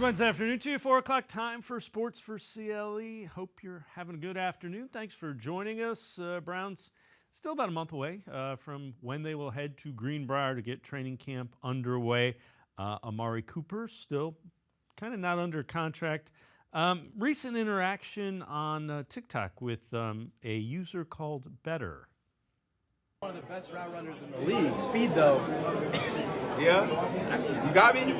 Wednesday afternoon to you, 4 o'clock time for Sports4CLE. Hope you're having a good afternoon. Thanks for joining us. Browns still about a month away from when they will head to Greenbrier to get training camp underway. Amari Cooper still kind of not under contract. Recent interaction on TikTok with a user called Better. One of the best route runners in the league. Speed, though. Yeah? You got me?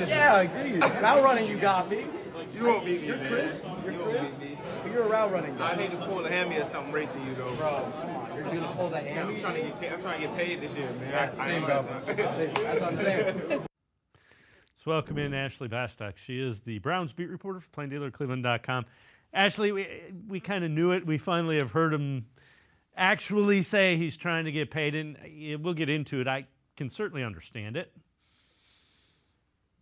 Yeah, I agree. Route running, you got me. You won't beat me, You're man. crisp. You're You won't crisp. beat me. But you're a route running guy. I hate to pull the hammy or something racing you, though. Bro, come on. You're going to pull that I'm hammy? trying to get paid this year, man. Yeah, same, bro. That's what I'm saying. Let's welcome in Ashley Bastock. She is the Browns beat reporter for Plain Dealer, cleveland.com. Ashley, we kind of knew it. We finally have heard him actually say he's trying to get paid, and we'll get into it. I can certainly understand it.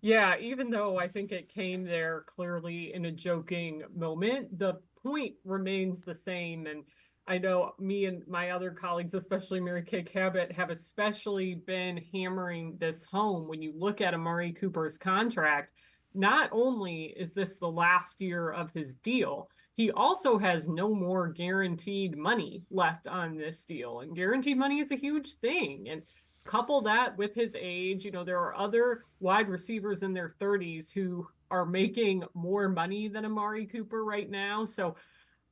Yeah, even though I think it came there clearly in a joking moment, the point remains the same. And I know me and my other colleagues, especially Mary Kay Cabot, have especially been hammering this home. When you look at Amari Cooper's contract, not only is this the last year of his deal, he also has no more guaranteed money left on this deal. And guaranteed money is a huge thing. And couple that with his age, you know, there are other wide receivers in their 30s who are making more money than Amari Cooper right now. So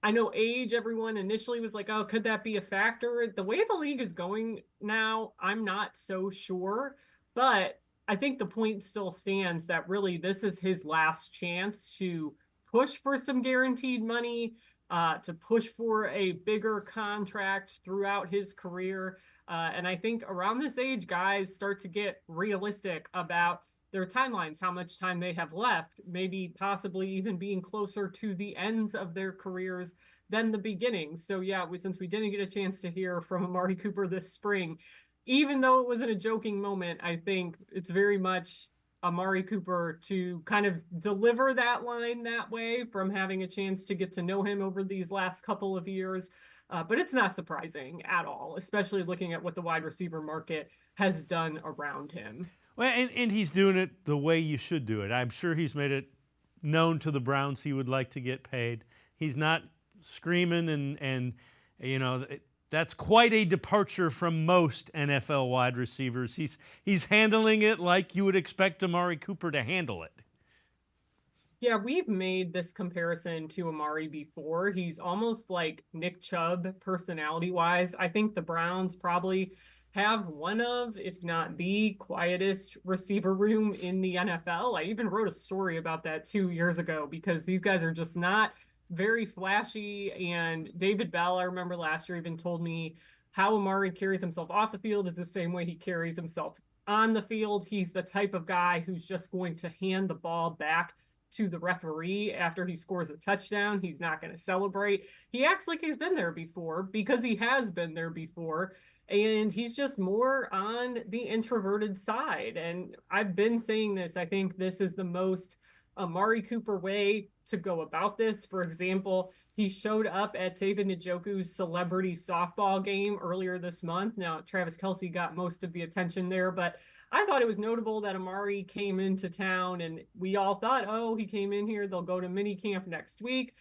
I know age, everyone initially was like, oh, could that be a factor? The way the league is going now, I'm not so sure. But I think the point still stands that really this is his last chance to push for some guaranteed money, to push for a bigger contract throughout his career. And I think around this age, guys start to get realistic about their timelines, how much time they have left, maybe possibly even being closer to the ends of their careers than the beginning. So yeah, since we didn't get a chance to hear from Amari Cooper this spring, even though it was in a joking moment, I think it's very much Amari Cooper to kind of deliver that line that way from having a chance to get to know him over these last couple of years. But it's not surprising at all, especially looking at what the wide receiver market has done around him. Well, and he's doing it the way you should do it. I'm sure he's made it known to the Browns he would like to get paid. He's not screaming and you know, that's quite a departure from most NFL wide receivers. He's handling it like you would expect Amari Cooper to handle it. Yeah, we've made this comparison to Amari before. He's almost like Nick Chubb personality-wise. I think the Browns probably have one of, if not the quietest receiver room in the NFL. I even wrote a story about that 2 years ago because these guys are just not very flashy. And David Bell, I remember last year, even told me how Amari carries himself off the field is the same way he carries himself on the field. He's the type of guy who's just going to hand the ball back to the referee after he scores a touchdown. He's not going to celebrate. He acts like he's been there before because he has been there before. And he's just more on the introverted side. And I've been saying this. I think this is the most Amari Cooper way to go about this. For example, he showed up at David Njoku's celebrity softball game earlier this month. Now, Travis Kelce got most of the attention there, but I thought it was notable that Amari came into town and we all thought, oh, he came in here, they'll go to mini camp next week.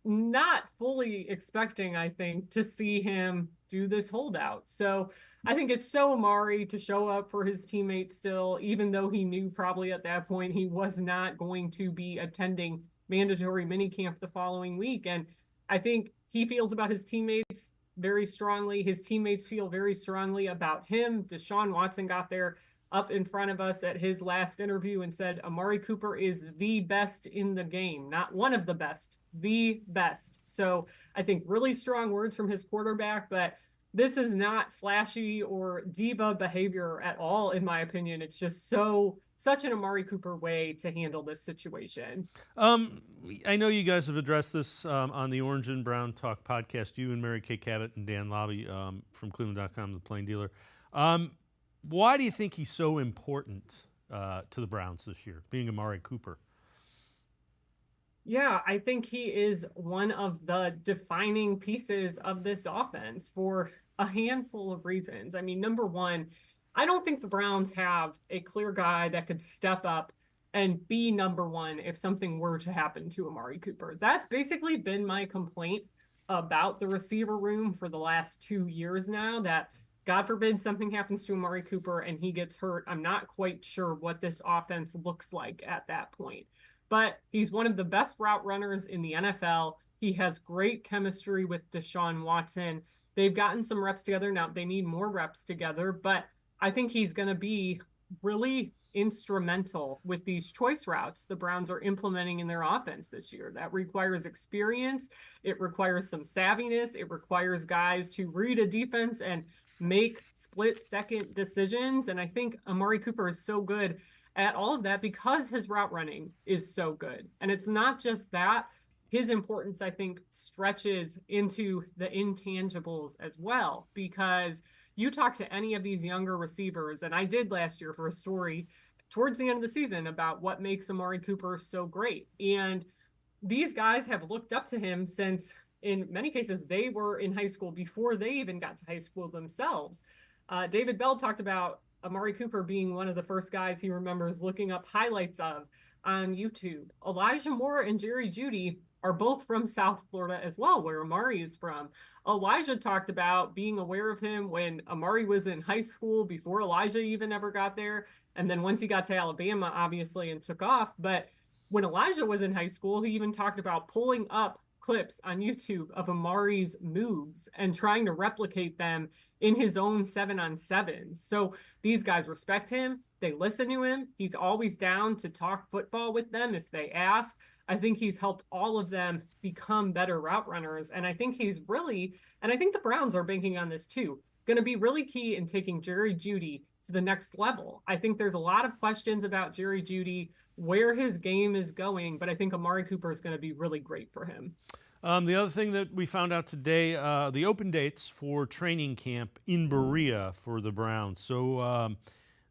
Not fully expecting, I think, to see him do this holdout. So I think it's so Amari to show up for his teammates still, even though he knew probably at that point he was not going to be attending mandatory minicamp the following week. And I think he feels about his teammates very strongly. His teammates feel very strongly about him. Deshaun Watson got there up in front of us at his last interview and said Amari Cooper is the best in the game, not one of the best, the best. So I think really strong words from his quarterback, but this is not flashy or diva behavior at all, in my opinion. It's just such an Amari Cooper way to handle this situation. I know you guys have addressed this on the Orange and Brown Talk podcast, you and Mary Kay Cabot and Dan Lobby from cleveland.com, the Plain Dealer. Why do you think he's so important to the Browns this year, being Amari Cooper? Yeah, I think he is one of the defining pieces of this offense for a handful of reasons. I mean, number one, I don't think the Browns have a clear guy that could step up and be number one if something were to happen to Amari Cooper. That's basically been my complaint about the receiver room for the last 2 years now, that God forbid something happens to Amari Cooper and he gets hurt. I'm not quite sure what this offense looks like at that point. But he's one of the best route runners in the NFL. He has great chemistry with Deshaun Watson. They've gotten some reps together. Now they need more reps together, but I think he's going to be really instrumental with these choice routes the Browns are implementing in their offense this year. That requires experience. It requires some savviness. It requires guys to read a defense and make split-second decisions. And I think Amari Cooper is so good at all of that because his route running is so good. And it's not just that. His importance, I think, stretches into the intangibles as well, because you talk to any of these younger receivers, and I did last year for a story towards the end of the season about what makes Amari Cooper so great. And these guys have looked up to him since, in many cases, they were in high school before they even got to high school themselves. David Bell talked about Amari Cooper being one of the first guys he remembers looking up highlights of on YouTube. Elijah Moore and Jerry Jeudy are both from South Florida as well, where Amari is from. Elijah talked about being aware of him when Amari was in high school, before Elijah even ever got there. And then once he got to Alabama, obviously, and took off. But when Elijah was in high school, he even talked about pulling up clips on YouTube of Amari's moves and trying to replicate them in his own 7-on-7s. So these guys respect him. They listen to him. He's always down to talk football with them if they ask. I think he's helped all of them become better route runners. And I think he's really, and I think the Browns are banking on this too, going to be really key in taking Jerry Jeudy to the next level. I think there's a lot of questions about Jerry Jeudy, where his game is going, but I think Amari Cooper is going to be really great for him. The other thing that we found out today, the open dates for training camp in Berea for the Browns. So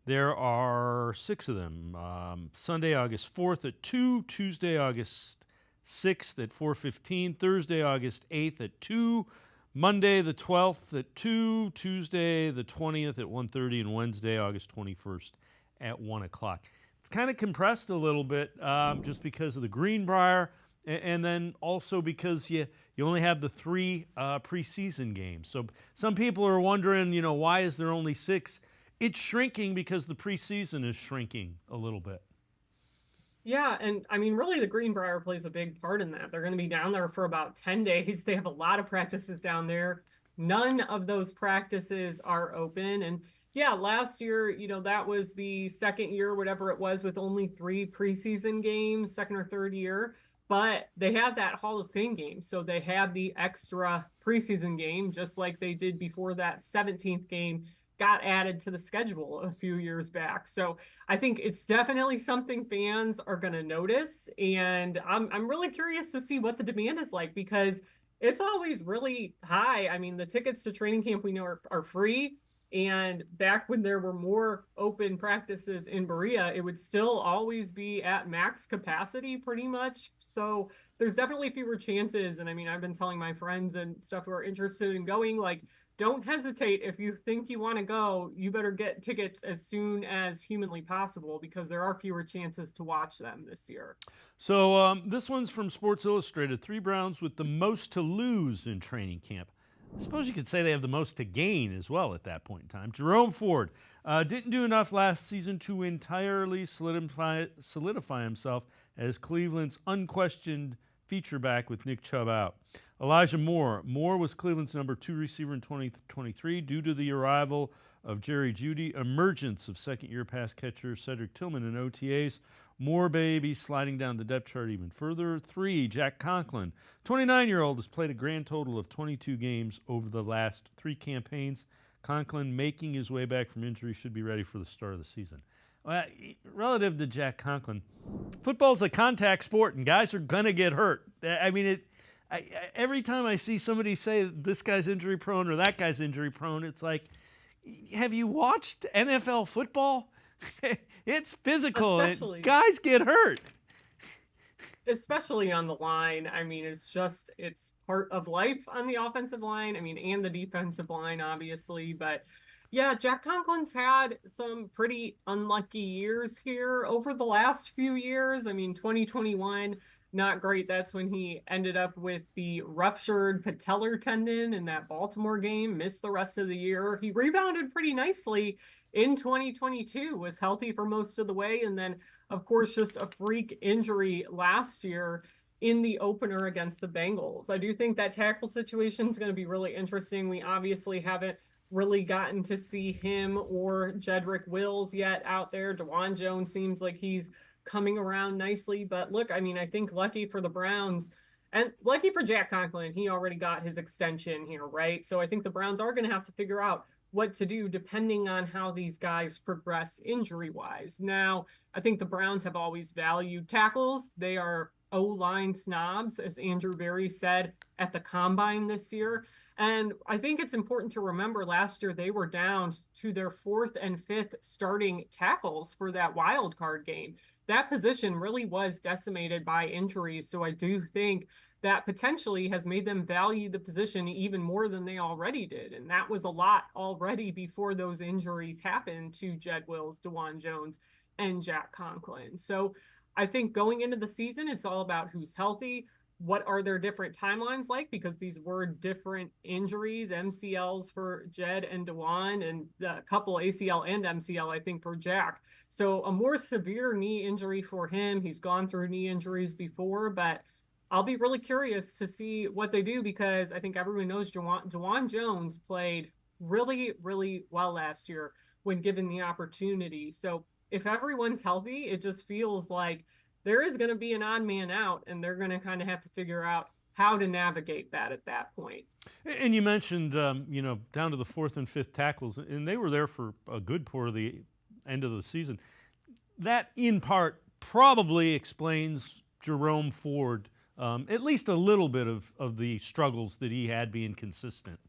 there are 6 of them. Sunday, August 4th at 2, Tuesday, August 6th at 4:15, Thursday, August 8th at 2, Monday the 12th at 2, Tuesday the 20th at 1:30, and Wednesday, August 21st at 1 o'clock. It's kind of compressed a little bit just because of the Greenbrier, and then also because you only have the 3 preseason games. So some people are wondering, why is there only 6? It's shrinking because the preseason is shrinking a little bit. Yeah, and I mean, really, the Greenbrier plays a big part in that. They're going to be down there for about 10 days. They have a lot of practices down there. None of those practices are open. And yeah, last year, that was the second year, whatever it was, with only 3 preseason games, second or third year. But they had that Hall of Fame game. So they had the extra preseason game, just like they did before that 17th game got added to the schedule a few years back. So I think it's definitely something fans are going to notice. And I'm really curious to see what the demand is like, because it's always really high. I mean, the tickets to training camp we know are free. And back when there were more open practices in Berea, it would still always be at max capacity pretty much. So there's definitely fewer chances. And I mean, I've been telling my friends and stuff who are interested in going, like, don't hesitate. If you think you want to go, you better get tickets as soon as humanly possible, because there are fewer chances to watch them this year. So this one's from Sports Illustrated. 3 Browns with the most to lose in training camp. I suppose you could say they have the most to gain as well at that point in time. Jerome Ford didn't do enough last season to entirely solidify himself as Cleveland's unquestioned feature back with Nick Chubb out. Elijah Moore. Moore was Cleveland's number 2 receiver in 2023 due to the arrival of Jerry Jeudy, emergence of second-year pass catcher Cedric Tillman in OTAs. Moore, baby, sliding down the depth chart even further. 3, Jack Conklin. 29-year-old has played a grand total of 22 games over the last 3 campaigns. Conklin, making his way back from injury, should be ready for the start of the season. Relative to Jack Conklin, football's a contact sport, and guys are going to get hurt. I mean, every time I see somebody say this guy's injury prone or that guy's injury prone, it's like, have you watched NFL football? It's physical. And guys get hurt. Especially on the line. I mean, it's part of life on the offensive line. I mean, and the defensive line, obviously. But Yeah, Jack Conklin's had some pretty unlucky years here over the last few years. I mean, 2021, not great. That's when he ended up with the ruptured patellar tendon in that Baltimore game, missed the rest of the year. He rebounded pretty nicely in 2022, was healthy for most of the way. And then, of course, just a freak injury last year in the opener against the Bengals. I do think that tackle situation is going to be really interesting. We obviously haven't really gotten to see him or Jedrick Wills yet out there. DeJuan Jones seems like he's coming around nicely. But look, I mean, I think lucky for the Browns and lucky for Jack Conklin, he already got his extension here, right? So I think the Browns are going to have to figure out what to do depending on how these guys progress injury wise. Now, I think the Browns have always valued tackles. They are O-line snobs, as Andrew Berry said at the combine this year. And I think it's important to remember last year they were down to their fourth and fifth starting tackles for that wild card game. That position really was decimated by injuries. So I do think that potentially has made them value the position even more than they already did. And that was a lot already before those injuries happened to Jed Wills, DeJuan Jones, and Jack Conklin. So I think going into the season, it's all about who's healthy. What are their different timelines like? Because these were different injuries, MCLs for Jed and DeJuan, and a couple ACL and MCL, I think, for Jack. So a more severe knee injury for him. He's gone through knee injuries before, but I'll be really curious to see what they do because I think everyone knows DeJuan Jones played really, really well last year when given the opportunity. So if everyone's healthy, it just feels like there is going to be an odd man out, and they're going to kind of have to figure out how to navigate that at that point. And you mentioned, down to the fourth and fifth tackles, and they were there for a good part of the end of the season. That, in part, probably explains Jerome Ford, at least a little bit of the struggles that he had being consistent.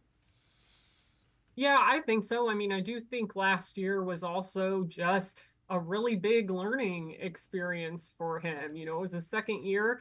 Yeah, I think so. I mean, I do think last year was also just a really big learning experience for him. You know, it was his second year.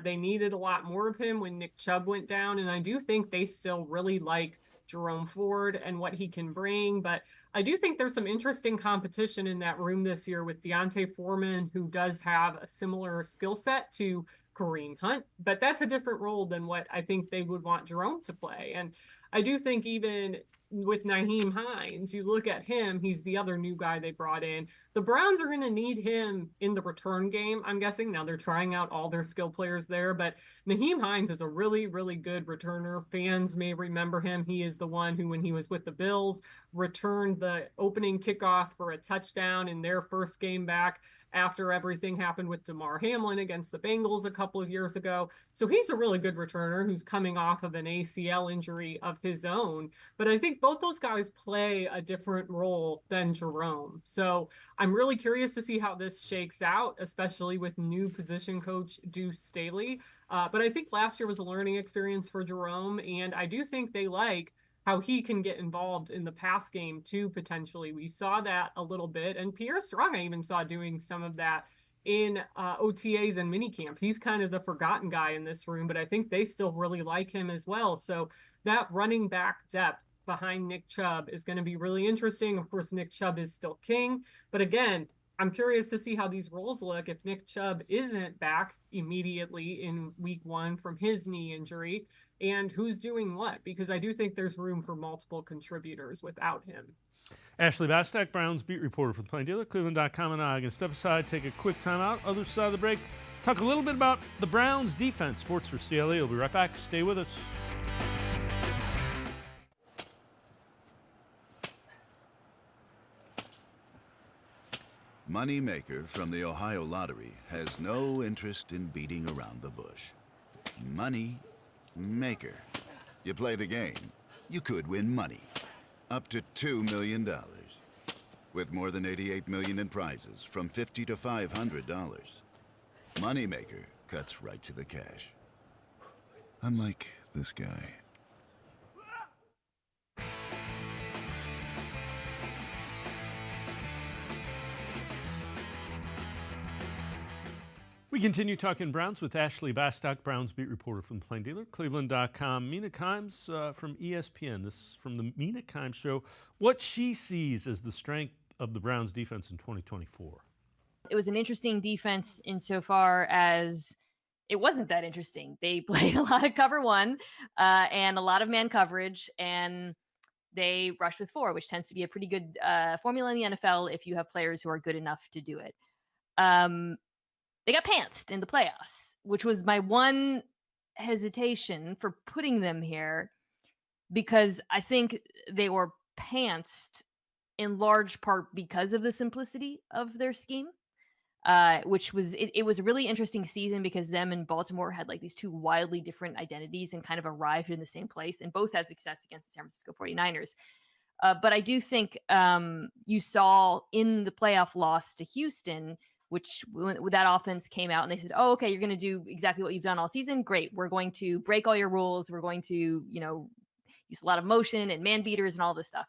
They needed a lot more of him when Nick Chubb went down. And I do think they still really like Jerome Ford and what he can bring. But I do think there's some interesting competition in that room this year with Deontay Foreman, who does have a similar skill set to Kareem Hunt. But that's a different role than what I think they would want Jerome to play. And I do think even with Nyheim Hines, you look at him, he's the other new guy they brought in. The Browns are going to need him in the return game, I'm guessing. Now they're trying out all their skill players there, but Nyheim Hines is a really, really good returner. Fans may remember him. He is the one who, when he was with the Bills, returned the opening kickoff for a touchdown in their first game back after everything happened with Damar Hamlin against the Bengals a couple of years ago. So he's a really good returner who's coming off of an ACL injury of his own. But I think both those guys play a different role than Jerome. So I'm really curious to see how this shakes out, especially with new position coach Deuce Staley. But I think last year was a learning experience for Jerome, and I do think they like how he can get involved in the pass game too, potentially. We saw that a little bit, and Pierre Strong I even saw doing some of that in OTAs and minicamp. He's kind of the forgotten guy in this room, but I think they still really like him as well. So that running back depth behind Nick Chubb is going to be really interesting. Of course, Nick Chubb is still king, but again, I'm curious to see how these roles look if Nick Chubb isn't back immediately in week 1 from his knee injury, and who's doing what, because I do think there's room for multiple contributors without him. Ashley Bastock, Browns beat reporter for the Plain Dealer, cleveland.com, and I are going to step aside, take a quick timeout. Other side of the break, talk a little bit about the Browns defense. Sports for CLE. We'll be right back. Stay with us. Moneymaker from the Ohio Lottery has no interest in beating around the bush. Money Maker. You play the game, you could win money. Up to $2 million. With more than $88 million in prizes from $50 to $500. Moneymaker cuts right to the cash. Unlike this guy. We continue talking Browns with Ashley Bastock, Browns beat reporter from Plain Dealer, cleveland.com. Mina Kimes from ESPN. This is from the Mina Kimes Show. What she sees as the strength of the Browns defense in 2024. It was an interesting defense insofar as it wasn't that interesting. They played a lot of cover one and a lot of man coverage, and they rushed with 4, which tends to be a pretty good formula in the NFL if you have players who are good enough to do it. They got pantsed in the playoffs, which was my one hesitation for putting them here, because I think they were pantsed in large part because of the simplicity of their scheme, which was, it was a really interesting season because them and Baltimore had like these 2 wildly different identities and kind of arrived in the same place, and both had success against the San Francisco 49ers. But I do think you saw in the playoff loss to Houston, which when that offense came out and they said, oh, okay, you're going to do exactly what you've done all season. Great. We're going to break all your rules. We're going to, use a lot of motion and man beaters and all this stuff.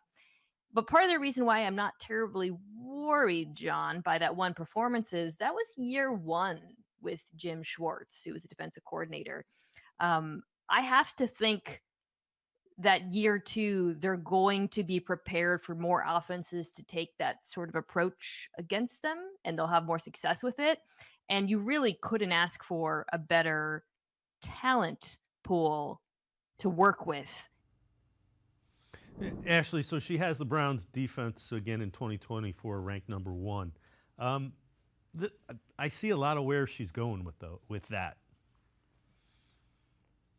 But part of the reason why I'm not terribly worried, John, by that one performance is that was year 1 with Jim Schwartz, who was a defensive coordinator. I have to think that year 2, they're going to be prepared for more offenses to take that sort of approach against them, and they'll have more success with it. And you really couldn't ask for a better talent pool to work with. Ashley, so she has the Browns defense again in 2024 ranked number 1. I see a lot of where she's going with that.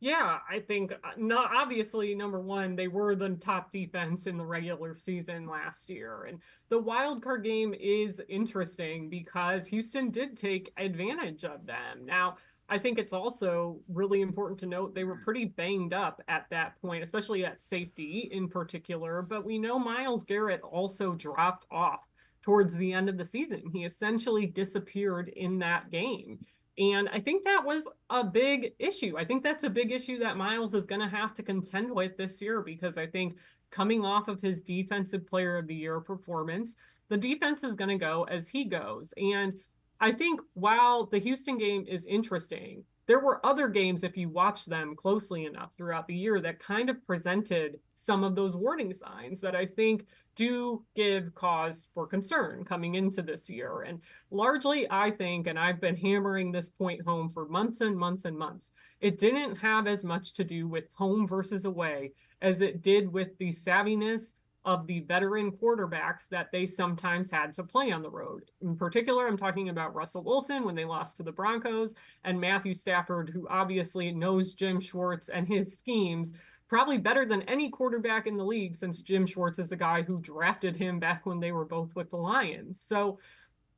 Yeah, I think not obviously number 1, they were the top defense in the regular season last year. And the wild card game is interesting because Houston did take advantage of them. Now, I think it's also really important to note they were pretty banged up at that point, especially at safety in particular. But we know Myles Garrett also dropped off towards the end of the season. He essentially disappeared in that game. And I think that was a big issue. I think that's a big issue that Myles is going to have to contend with this year, because I think coming off of his Defensive Player of the Year performance, the defense is going to go as he goes. And I think while the Houston game is interesting, there were other games, if you watch them closely enough throughout the year, that kind of presented some of those warning signs that I think do give cause for concern coming into this year. And largely, I think, and I've been hammering this point home for months and months and months, it didn't have as much to do with home versus away as it did with the savviness of the veteran quarterbacks that they sometimes had to play on the road. In particular, I'm talking about Russell Wilson when they lost to the Broncos, and Matthew Stafford, who obviously knows Jim Schwartz and his schemes probably better than any quarterback in the league, since Jim Schwartz is the guy who drafted him back when they were both with the Lions. So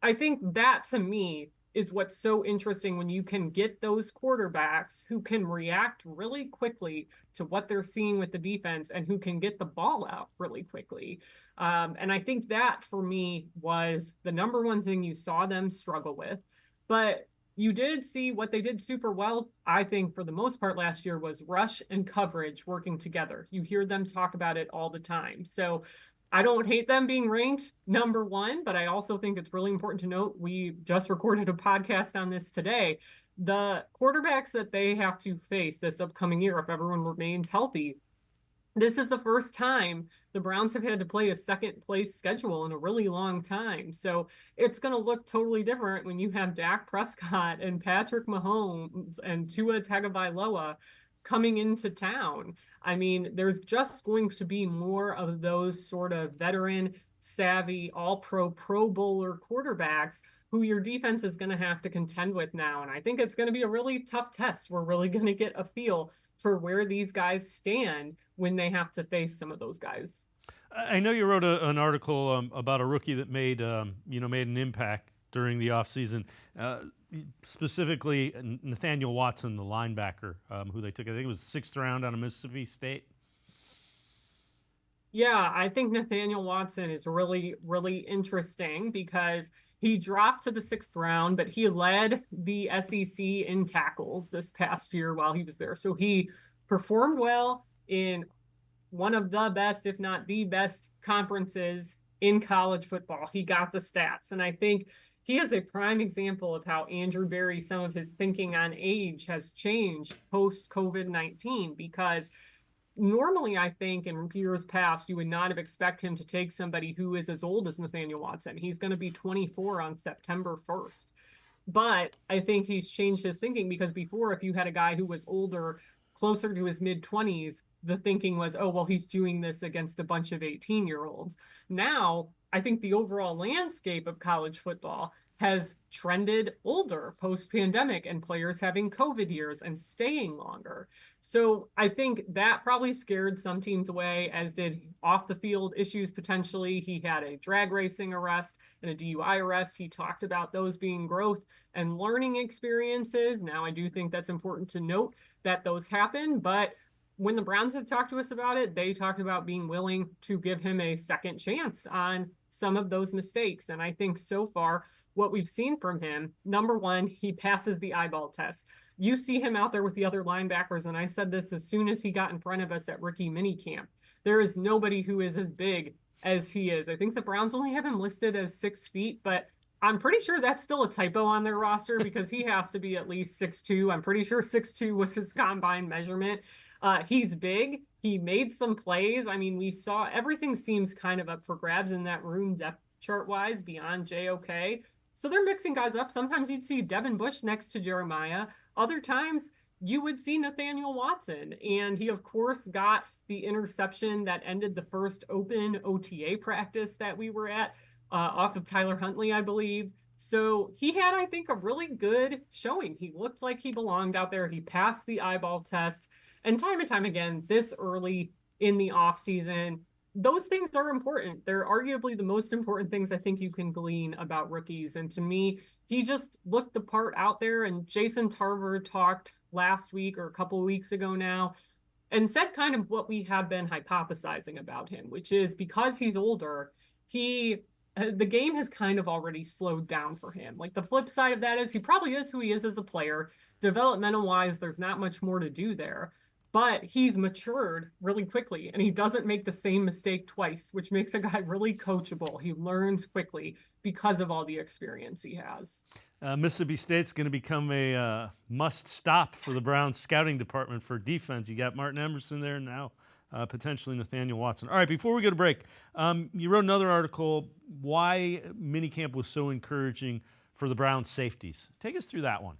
I think that, to me, is what's so interesting when you can get those quarterbacks who can react really quickly to what they're seeing with the defense and who can get the ball out really quickly. And I think that, for me, was the number 1 thing you saw them struggle with. But you did see what they did super well, I think, for the most part last year, was rush and coverage working together. You hear them talk about it all the time. So I don't hate them being ranked number 1, but I also think it's really important to note, we just recorded a podcast on this today. The quarterbacks that they have to face this upcoming year, if everyone remains healthy, this is the first time the Browns have had to play a second place schedule in a really long time. So it's going to look totally different when you have Dak Prescott and Patrick Mahomes and Tua Tagovailoa coming into town. I mean, there's just going to be more of those sort of veteran, savvy, all-pro, Pro Bowler quarterbacks who your defense is going to have to contend with now. And I think it's going to be a really tough test. We're really going to get a feel for where these guys stand when they have to face some of those guys. I know you wrote an article about a rookie that made an impact during the offseason, specifically Nathaniel Watson, the linebacker, who they took, I think it was 6th round out of Mississippi State. Yeah, I think Nathaniel Watson is really, really interesting because he dropped to the 6th round, but he led the SEC in tackles this past year while he was there. So he performed well in one of the best, if not the best, conferences in college football. He got the stats. And I think he is a prime example of how Andrew Berry, some of his thinking on age has changed post-COVID-19, because normally, I think in years past, you would not have expected him to take somebody who is as old as Nathaniel Watson. He's going to be 24 on September 1st. But I think he's changed his thinking, because before, if you had a guy who was older, closer to his mid-20s, the thinking was, oh, well, he's doing this against a bunch of 18-year-olds. Now, I think the overall landscape of college football has trended older post-pandemic, and players having COVID years and staying longer. So I think that probably scared some teams away, as did off the field issues potentially. He had a drag racing arrest and a DUI arrest. He talked about those being growth and learning experiences. Now, I do think that's important to note that those happen, but when the Browns have talked to us about it, they talked about being willing to give him a second chance on some of those mistakes. And I think so far, what we've seen from him, number one, he passes the eyeball test. You see him out there with the other linebackers, and I said this as soon as he got in front of us at rookie minicamp. There is nobody who is as big as he is. I think the Browns only have him listed as 6 feet, but I'm pretty sure that's still a typo on their roster, because he has to be at least 6'2". I'm pretty sure 6'2" was his combine measurement. He's big. He made some plays. I mean, we saw everything seems kind of up for grabs in that room depth chart-wise beyond JOK. So they're mixing guys up. Sometimes you'd see Devin Bush next to Jeremiah. Other times you would see Nathaniel Watson. And he, of course, got the interception that ended the first open OTA practice that we were at, off of Tyler Huntley, I believe. So he had, I think, a really good showing. He looked like he belonged out there. He passed the eyeball test. And time again, this early in the offseason, those things are important. They're arguably the most important things I think you can glean about rookies. And to me, he just looked the part out there. And Jason Tarver talked last week or a couple of weeks ago now and said kind of what we have been hypothesizing about him, which is because he's older, the game has kind of already slowed down for him. Like, the flip side of that is he probably is who he is as a player. Developmental wise, there's not much more to do there. But he's matured really quickly, and he doesn't make the same mistake twice, which makes a guy really coachable. He learns quickly because of all the experience he has. Mississippi State's going to become a must-stop for the Browns scouting department for defense. You got Martin Emerson there now, potentially Nathaniel Watson. All right, before we go to break, you wrote another article, why minicamp was so encouraging for the Browns safeties. Take us through that one.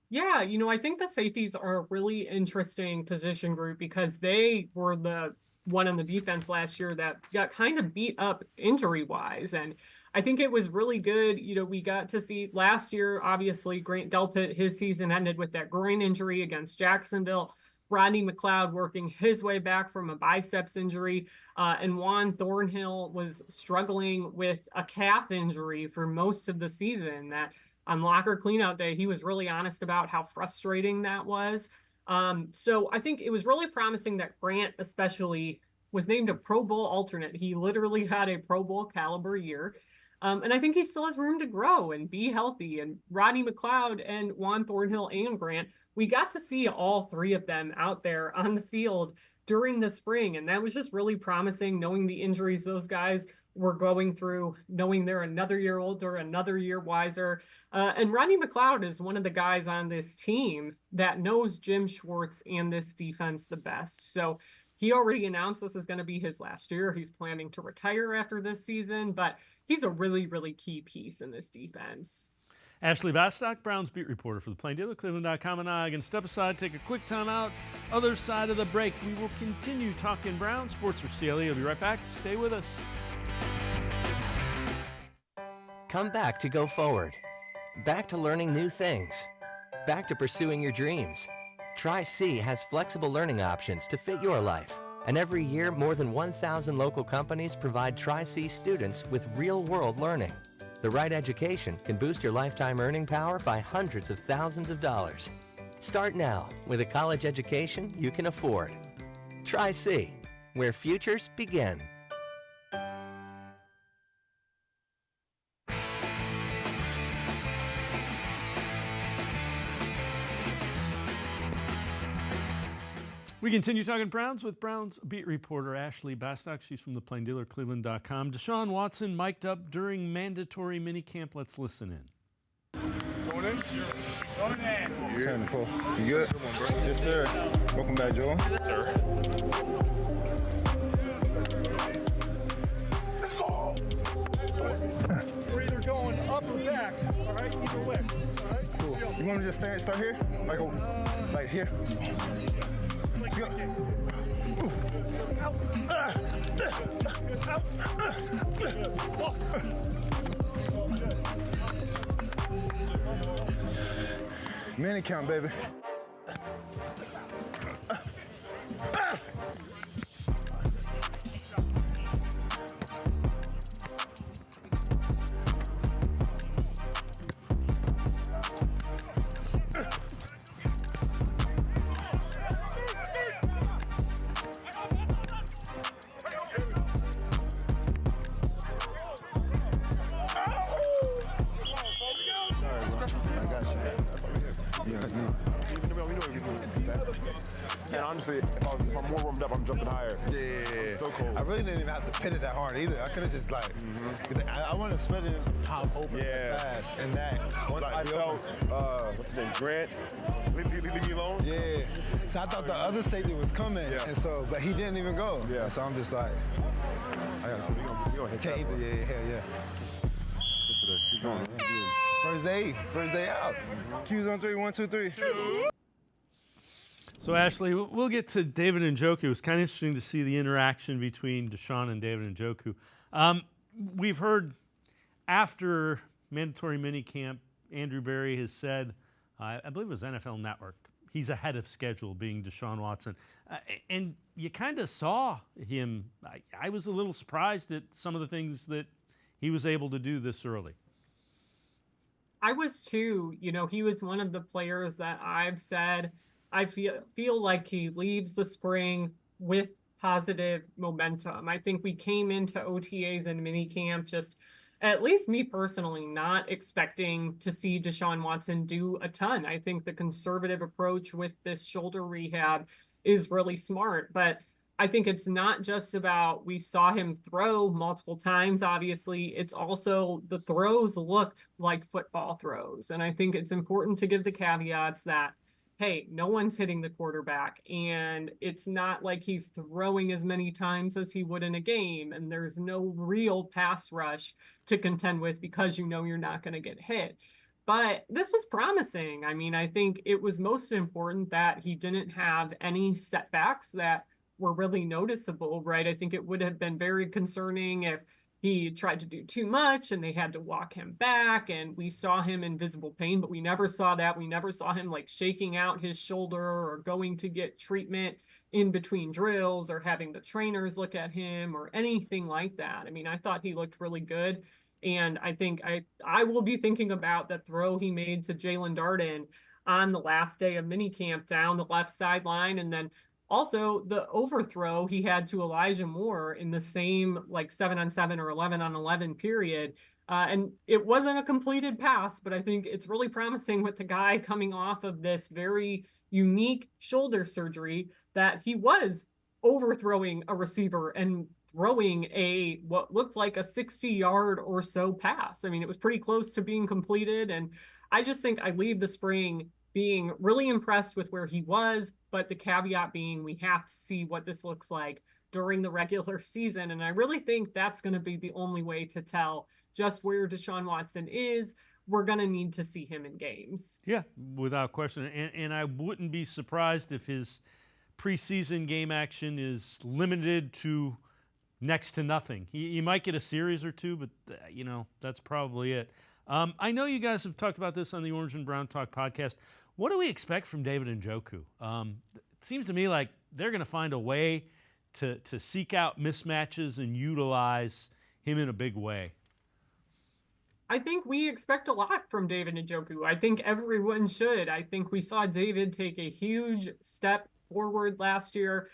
Yeah, I think the safeties are a really interesting position group, because they were the one on the defense last year that got kind of beat up injury-wise. And I think it was really good. We got to see last year, obviously, Grant Delpit, his season ended with that groin injury against Jacksonville. Rodney McLeod working his way back from a biceps injury. And Juan Thornhill was struggling with a calf injury for most of the season. That on locker cleanout day, he was really honest about how frustrating that was. So I think it was really promising that Grant especially was named a Pro Bowl alternate. He literally had a Pro Bowl caliber year. And I think he still has room to grow and be healthy. And Rodney McLeod and Juan Thornhill and Grant, we got to see all three of them out there on the field during the spring. And that was just really promising, knowing the injuries those guys were going through, knowing they're another year older, another year wiser. And Rodney McLeod is one of the guys on this team that knows Jim Schwartz and this defense the best. So he already announced this is going to be his last year. He's planning to retire after this season, but he's a really, really key piece in this defense. Ashley Bastock, Browns beat reporter for the Plain Dealer, cleveland.com, and I are going to step aside, take a quick timeout. Other side of the break, we will continue talking Browns. Sports for CLE. I'll be right back. Stay with us. Come back to go forward. Back to learning new things. Back to pursuing your dreams. Tri-C has flexible learning options to fit your life. And every year, more than 1,000 local companies provide Tri-C students with real-world learning. The right education can boost your lifetime earning power by hundreds of thousands of dollars. Start now with a college education you can afford. Tri-C, where futures begin. We continue talking Browns with Browns beat reporter Ashley Bastock. She's from the Plain Dealer, cleveland.com. Deshaun Watson mic'd up during mandatory minicamp. Let's listen in. Going in? Going in. What's happening, Cole? You good? Come on, bro. Yes, sir. Welcome back, Joel. Sir. Let's go. We're either going up or back. All right, either way. All right. Cool. You want me to just start here? Like here? Let's go. Minute count, baby. And honestly, if I'm more warmed up, I'm jumping higher. Yeah. So cold. I really didn't even have to pin it that hard either. I could have just like, I want to spread it top open fast. And that, once I felt, what's his name, Grant, leave me alone. Yeah. So I thought the other safety was coming. Yeah. And so, but he didn't even go. Yeah. And so I'm just like, We gonna hit can't eat that, the, bro. yeah. Keep going. First day out. Q's on 3, 1, 2, 3. So, Ashley, we'll get to David Njoku. It's kind of interesting to see the interaction between Deshaun and David Njoku. We've heard after mandatory minicamp, Andrew Berry has said, I believe it was NFL Network, he's ahead of schedule being Deshaun Watson. And you kind of saw him. I was a little surprised at some of the things that he was able to do this early. I was too. You know, he was one of the players that I've said I feel like he leaves the spring with positive momentum. I think we came into OTAs and minicamp just, at least me personally, not expecting to see Deshaun Watson do a ton. I think the conservative approach with this shoulder rehab is really smart, but I think it's not just about we saw him throw multiple times, obviously. It's also the throws looked like football throws. And I think it's important to give the caveats that, hey, no one's hitting the quarterback, and it's not like he's throwing as many times as he would in a game, and there's no real pass rush to contend with because you know you're not going to get hit. But this was promising. I mean, I think it was most important that he didn't have any setbacks that were really noticeable, right? I think it would have been very concerning if he tried to do too much and they had to walk him back, and we saw him in visible pain, but we never saw that. We never saw him like shaking out his shoulder or going to get treatment in between drills or having the trainers look at him or anything like that. I mean, I thought he looked really good. And I think I will be thinking about that throw he made to Jalen Darden on the last day of minicamp down the left sideline, and then also the overthrow he had to Elijah Moore in the same like 7-on-7 or 11-on-11 period. And it wasn't a completed pass, but I think it's really promising with the guy coming off of this very unique shoulder surgery that he was overthrowing a receiver and throwing a what looked like a 60-yard or so pass. I mean, it was pretty close to being completed. And I just think I leave the spring being really impressed with where he was, but the caveat being we have to see what this looks like during the regular season. And I really think that's going to be the only way to tell just where Deshaun Watson is. We're going to need to see him in games. Yeah, without question. And I wouldn't be surprised if his preseason game action is limited to next to nothing. He might get a series or two, but, that's probably it. I know you guys have talked about this on the Orange and Brown Talk podcast. What do we expect from David Njoku? It seems to me like they're going to find a way to seek out mismatches and utilize him in a big way. I think we expect a lot from David Njoku. I think everyone should. I think we saw David take a huge step forward last year.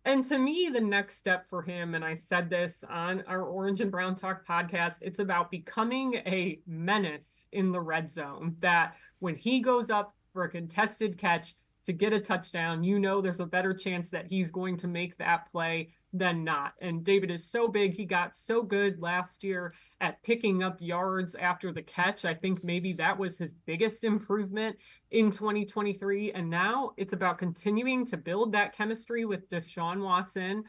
And to me, the next step for him, and I said this on our Orange and Brown Talk podcast, it's about becoming a menace in the red zone, that when he goes up for a contested catch, to get a touchdown, you know there's a better chance that he's going to make that play than not. And David is so big. He got so good last year at picking up yards after the catch. I think maybe that was his biggest improvement in 2023. And now it's about continuing to build that chemistry with Deshaun Watson,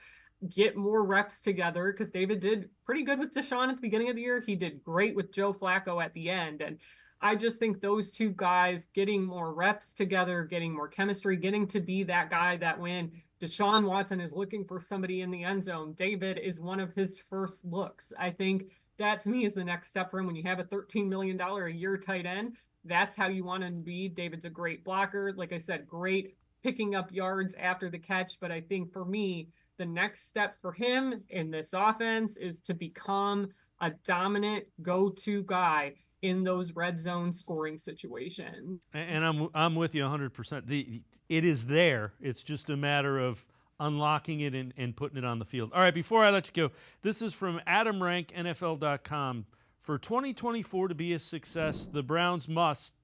get more reps together, because David did pretty good with Deshaun at the beginning of the year. He did great with Joe Flacco at the end. And I just think those two guys getting more reps together, getting more chemistry, getting to be that guy that when Deshaun Watson is looking for somebody in the end zone, David is one of his first looks. I think that to me is the next step for him. When you have a $13 million a year tight end, that's how you want to be. David's a great blocker. Like I said, great picking up yards after the catch. But I think for me, the next step for him in this offense is to become a dominant go-to guy in those red zone scoring situations. And I'm with you 100%. It is there. It's just a matter of unlocking it and putting it on the field. All right, before I let you go, this is from Adam Rank, NFL.com. For 2024 to be a success, the Browns must, ...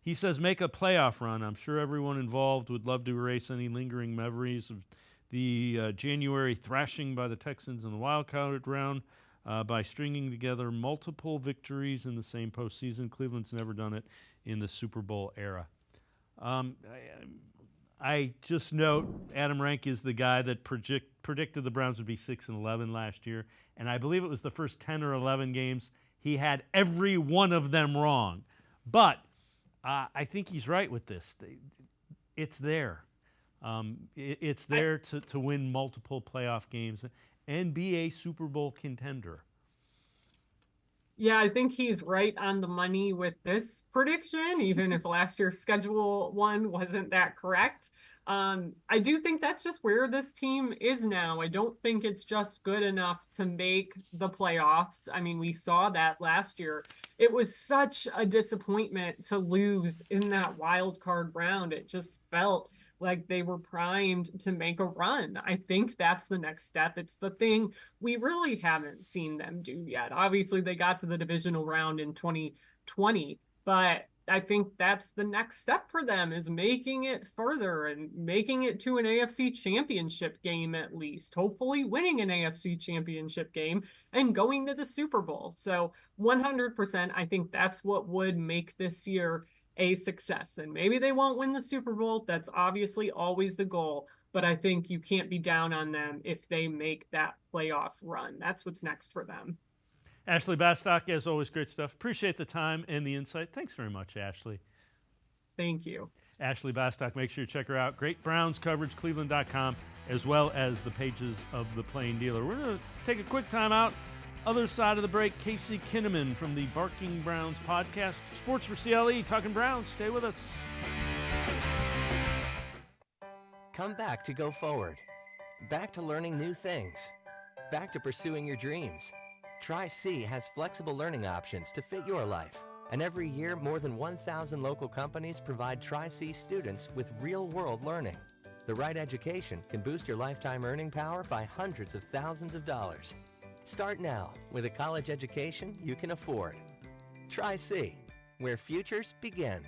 He says, make a playoff run. I'm sure everyone involved would love to erase any lingering memories of the January thrashing by the Texans in the wild card round. By stringing together multiple victories in the same postseason. Cleveland's never done it in the Super Bowl era. I just note Adam Rank is the guy that predicted the Browns would be 6-11 last year, and I believe it was the first 10 or 11 games he had every one of them wrong. But I think he's right with this. It's there. It's there to win multiple playoff games and be a Super Bowl contender. Yeah, I think he's right on the money with this prediction, even if last year's schedule one wasn't that correct. I do think that's just where this team is now. I don't think it's just good enough to make the playoffs. I mean, we saw that last year. It was such a disappointment to lose in that wild card round. It just felt like they were primed to make a run. I think that's the next step. It's the thing we really haven't seen them do yet. Obviously, they got to the divisional round in 2020, but I think that's the next step for them, is making it further and making it to an AFC championship game at least, hopefully winning an AFC championship game and going to the Super Bowl. So 100%, I think that's what would make this year a success. And maybe they won't win the Super Bowl. That's obviously always the goal, but I think you can't be down on them if they make that playoff run. That's what's next for them. Ashley Bastock, as always, great stuff. Appreciate the time and the insight. Thanks very much, Ashley. Thank you. Ashley Bastock, make sure you check her out. Great Browns coverage, cleveland.com, as well as the pages of the Plain Dealer. We're going to take a quick time out. Other side of the break, Casey Kinnamon from the Barking Browns podcast. Sports4CLE, talking Browns. Stay with us. Come back to go forward. Back to learning new things. Back to pursuing your dreams. Tri-C has flexible learning options to fit your life. And every year, more than 1,000 local companies provide Tri-C students with real-world learning. The right education can boost your lifetime earning power by hundreds of thousands of dollars. Start now with a college education you can afford. Tri-C, where futures begin.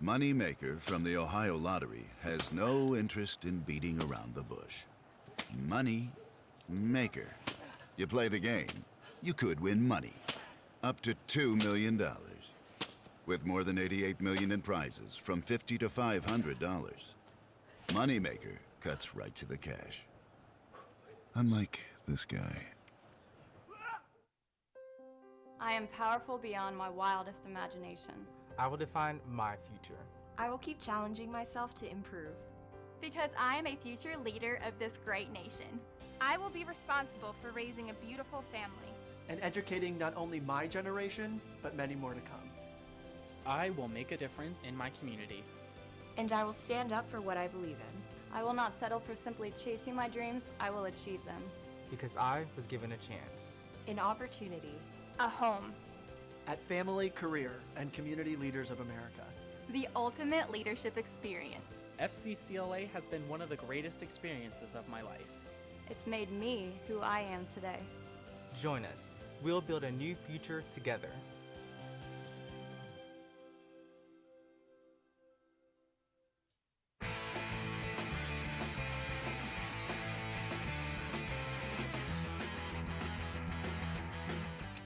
Moneymaker from the Ohio Lottery has no interest in beating around the bush. Money Maker. You play the game, you could win money. Up to $2 million. With more than $88 million in prizes from $50 to $500. Moneymaker cuts right to the cash. Unlike this guy. I am powerful beyond my wildest imagination. I will define my future. I will keep challenging myself to improve. Because I am a future leader of this great nation. I will be responsible for raising a beautiful family. And educating not only my generation, but many more to come. I will make a difference in my community. And I will stand up for what I believe in. I will not settle for simply chasing my dreams. I will achieve them. Because I was given a chance. An opportunity. A home. At Family, Career, and Community Leaders of America. The ultimate leadership experience. FCCLA has been one of the greatest experiences of my life. It's made me who I am today. Join us. We'll build a new future together.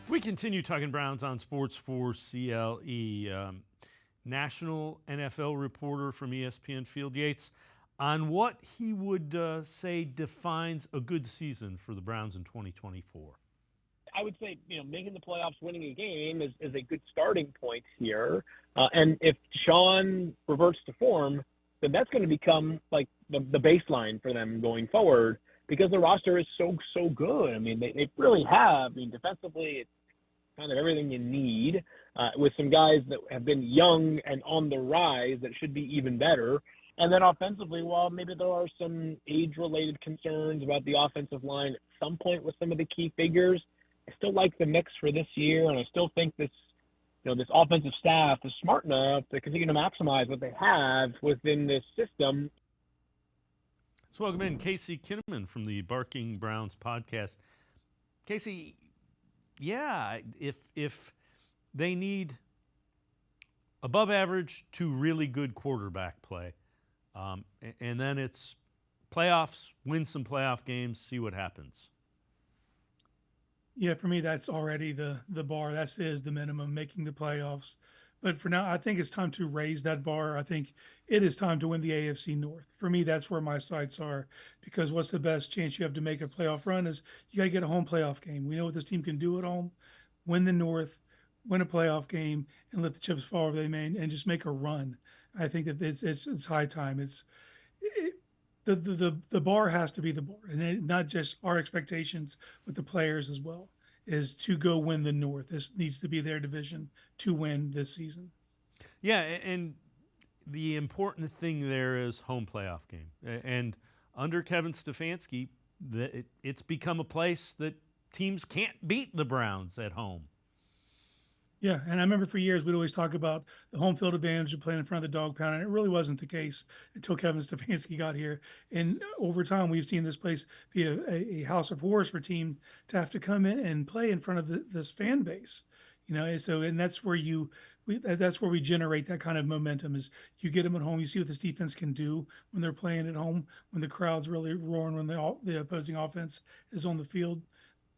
We continue talking Browns on Sports4CLE. National NFL reporter from ESPN, Field Yates, on what he would say defines a good season for the Browns in 2024. I would say, making the playoffs, winning a game is a good starting point here. And if Sean reverts to form, then that's going to become like the baseline for them going forward because the roster is so good. I mean, they really have. I mean, defensively, it's kind of everything you need with some guys that have been young and on the rise that should be even better. And then offensively, while maybe there are some age-related concerns about the offensive line at some point with some of the key figures, I still like the mix for this year, and I still think this offensive staff is smart enough to continue to maximize what they have within this system. So welcome in Casey Kinnamon from the Barking Browns podcast. Casey, yeah, if they need above average to really good quarterback play, and then it's playoffs, win some playoff games, see what happens. Yeah, for me, that's already the bar. That is the minimum, making the playoffs. But for now, I think it's time to raise that bar. I think it is time to win the AFC North. For me, that's where my sights are, because what's the best chance you have to make a playoff run is you got to get a home playoff game. We know what this team can do at home, win the North, win a playoff game, and let the chips fall where they may, and just make a run. I think that it's high time. The bar has to be the bar, and not just our expectations, but the players as well, is to go win the North. This needs to be their division to win this season. Yeah, and the important thing there is home playoff game. And under Kevin Stefanski, it's become a place that teams can't beat the Browns at home. Yeah, and I remember for years we'd always talk about the home field advantage of playing in front of the dog pound, and it really wasn't the case until Kevin Stefanski got here. And over time, we've seen this place be a house of horrors for team to have to come in and play in front of this fan base. So and that's where that's where we generate that kind of momentum. Is you get them at home, you see what this defense can do when they're playing at home, when the crowd's really roaring, when the opposing offense is on the field.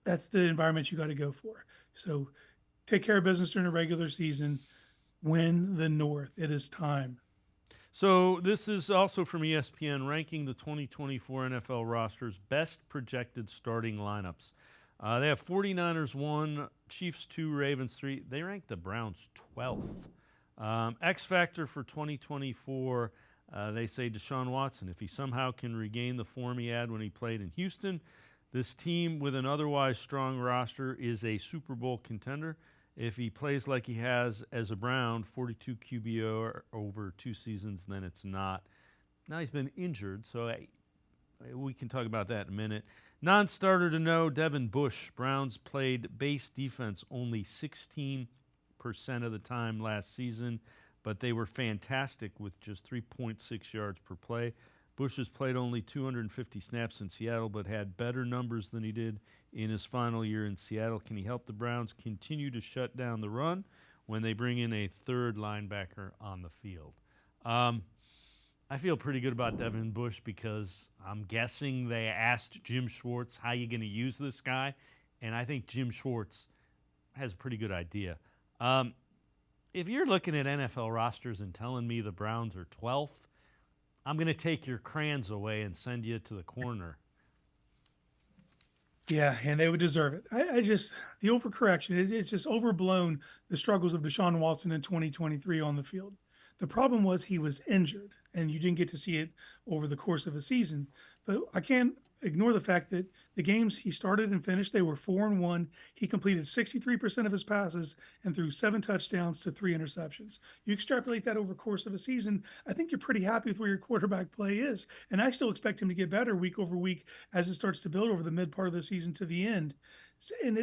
That's the environment you got to go for. So take care of business during the regular season. Win the North. It is time. So this is also from ESPN, ranking the 2024 NFL roster's best projected starting lineups. They have 49ers 1, Chiefs 2, Ravens 3. They rank the Browns 12th. X factor for 2024, they say Deshaun Watson. If he somehow can regain the form he had when he played in Houston, this team with an otherwise strong roster is a Super Bowl contender. If he plays like he has as a Brown, 42 QBR over 2 seasons, then it's not. Now he's been injured, so we can talk about that in a minute. Non-starter to know, Devin Bush. Browns played base defense only 16% of the time last season, but they were fantastic with just 3.6 yards per play. Bush has played only 250 snaps in Seattle, but had better numbers than he did in his final year in Seattle. Can he help the Browns continue to shut down the run when they bring in a third linebacker on the field? I feel pretty good about Devin Bush because I'm guessing they asked Jim Schwartz, how you going to use this guy? And I think Jim Schwartz has a pretty good idea. If you're looking at NFL rosters and telling me the Browns are 12th, I'm going to take your crayons away and send you to the corner. Yeah, and they would deserve it. The overcorrection, it's just overblown the struggles of Deshaun Watson in 2023 on the field. The problem was he was injured, and you didn't get to see it over the course of a season. But I can't ignore the fact that the games he started and finished, they were 4-1. He completed 63% of his passes and threw 7 touchdowns to 3 interceptions. You extrapolate that over the course of a season, I think you're pretty happy with where your quarterback play is. And I still expect him to get better week over week as it starts to build over the mid part of the season to the end. And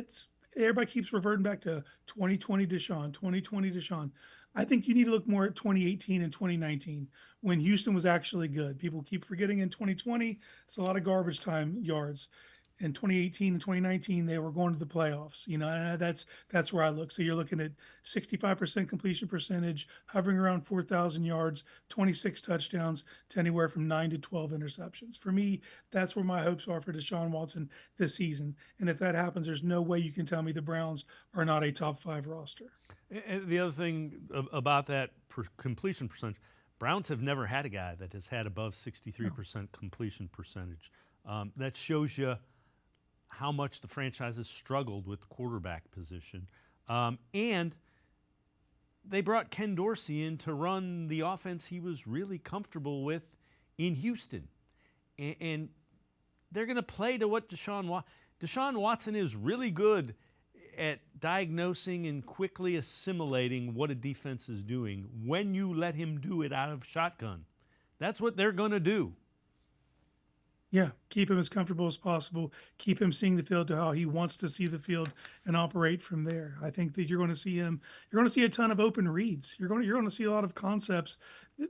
everybody keeps reverting back to 2020 Deshaun. I think you need to look more at 2018 and 2019 when Houston was actually good. People keep forgetting in 2020, it's a lot of garbage time yards. in 2018 and 2019, they were going to the playoffs. And that's where I look. So you're looking at 65% completion percentage, hovering around 4,000 yards, 26 touchdowns to anywhere from 9 to 12 interceptions. For me, that's where my hopes are for Deshaun Watson this season. And if that happens, there's no way you can tell me the Browns are not a top 5 roster. And the other thing about that completion percentage, Browns have never had a guy that has had above 63% completion percentage. That shows you how much the franchise has struggled with the quarterback position. And they brought Ken Dorsey in to run the offense he was really comfortable with in Houston. And they're going to play to what Deshaun Watson is really good at diagnosing and quickly assimilating what a defense is doing when you let him do it out of shotgun. That's what they're going to do. Yeah, keep him as comfortable as possible. Keep him seeing the field to how he wants to see the field and operate from there. I think that you're going to see him. You're going to see a ton of open reads. You're going to see a lot of concepts.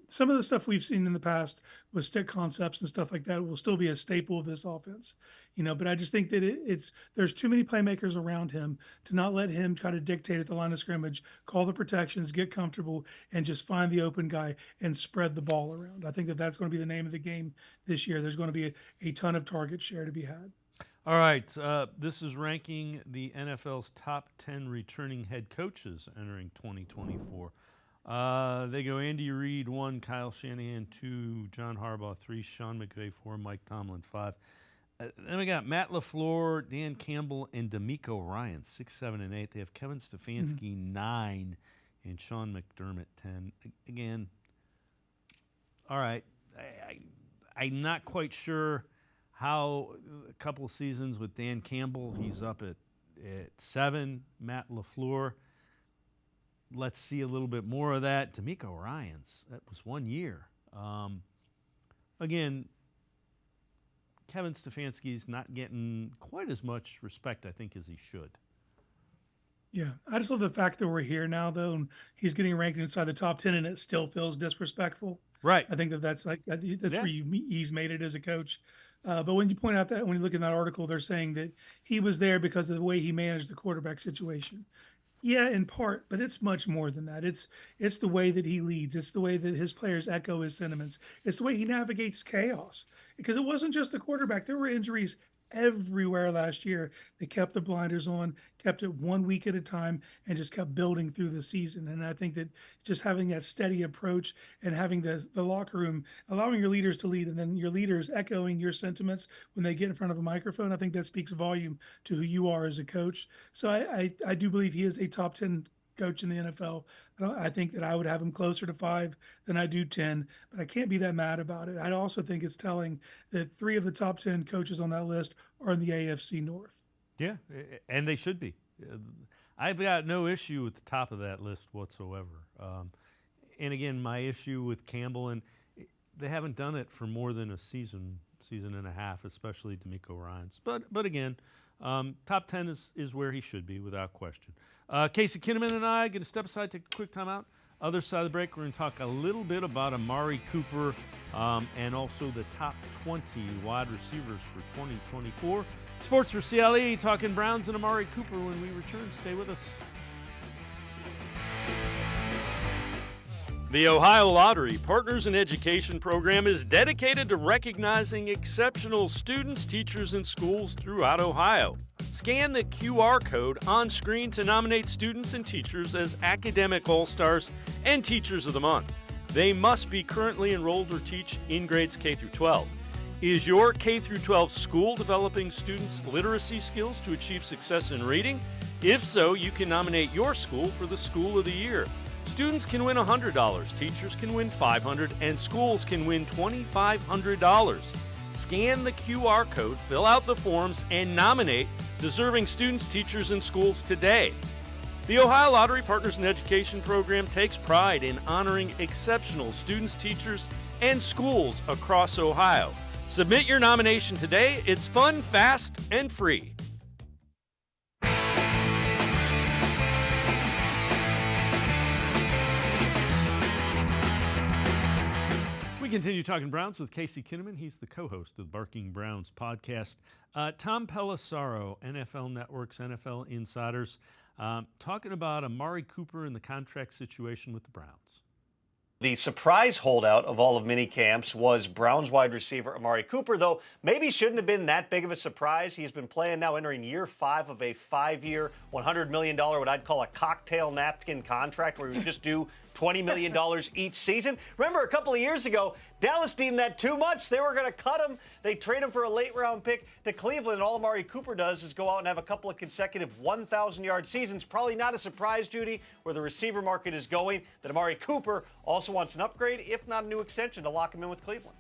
Some of the stuff we've seen in the past with stick concepts and stuff like that will still be a staple of this offense. But I just think that there's too many playmakers around him to not let him try to dictate at the line of scrimmage, call the protections, get comfortable, and just find the open guy and spread the ball around. I think that that's going to be the name of the game this year. There's going to be a ton of target share to be had. All right, this is ranking the NFL's top 10 returning head coaches entering 2024. They go Andy Reid 1, Kyle Shanahan 2, John Harbaugh 3, Sean McVay 4, Mike Tomlin 5. Then we got Matt LaFleur, Dan Campbell, and D'Amico Ryan 6, 7, and 8. They have Kevin Stefanski 9 and Sean McDermott 10. Again, all right, I'm not quite sure how a couple of seasons with Dan Campbell, he's up at 7. Matt LaFleur, let's see a little bit more of that. D'Amico Ryans, that was 1 year. Again, Kevin Stefanski's not getting quite as much respect, I think, as he should. Yeah, I just love the fact that we're here now, though, and he's getting ranked inside the top 10, and it still feels disrespectful. Right. I think that's where he's made it as a coach. But when you point out that, when you look at that article, they're saying that he was there because of the way he managed the quarterback situation. Yeah, in part, but it's much more than that. It's the way that he leads. It's the way that his players echo his sentiments. It's the way he navigates chaos. Because it wasn't just the quarterback. There were injuries everywhere last year. They kept the blinders on, kept it 1 week at a time, and just kept building through the season. And I think that just having that steady approach and having the locker room, allowing your leaders to lead, and then your leaders echoing your sentiments when they get in front of a microphone, I think that speaks volume to who you are as a coach. So I do believe he is a top 10 coach in the NFL. I think that I would have him closer to 5 than I do 10, but I can't be that mad about it. I also think it's telling that 3 of the top 10 coaches on that list are in the AFC North. Yeah, and they should be. I've got no issue with the top of that list whatsoever. And again, my issue with Campbell, and they haven't done it for more than a season and a half, especially D'Amico Ryans. But again, top 10 is where he should be, without question. Casey Kinnamon and I are going to step aside, take a quick time out. Other side of the break, we're going to talk a little bit about Amari Cooper and also the top 20 wide receivers for 2024. Sports for CLE, talking Browns and Amari Cooper when we return. Stay with us. The Ohio Lottery Partners in Education program is dedicated to recognizing exceptional students, teachers, and schools throughout Ohio. Scan the QR code on screen to nominate students and teachers as Academic All-Stars and Teachers of the Month. They must be currently enrolled or teach in grades K through 12. Is your K through 12 school developing students' literacy skills to achieve success in reading? If so, you can nominate your school for the School of the Year. Students can win $100, teachers can win $500, and schools can win $2,500. Scan the QR code, fill out the forms, and nominate deserving students, teachers, and schools today. The Ohio Lottery Partners in Education program takes pride in honoring exceptional students, teachers, and schools across Ohio. Submit your nomination today. It's fun, fast, and free. We We continue talking Browns with Casey Kinnamon. He's the co-host of the Barking Browns podcast. Tom Pelissero, NFL Network's NFL Insiders, talking about Amari Cooper and the contract situation with the Browns. The surprise holdout of all of mini camps was Browns wide receiver Amari Cooper, though maybe shouldn't have been that big of a surprise. He's been playing now, entering year 5 of a 5-year, $100 million, what I'd call a cocktail napkin contract, where he would just do $20 million each season. Remember, a couple of years ago, Dallas deemed that too much. They were going to cut him. They trade him for a late-round pick to Cleveland. All Amari Cooper does is go out and have a couple of consecutive 1,000-yard seasons. Probably not a surprise, Judy, where the receiver market is going, that Amari Cooper also wants an upgrade, if not a new extension, to lock him in with Cleveland.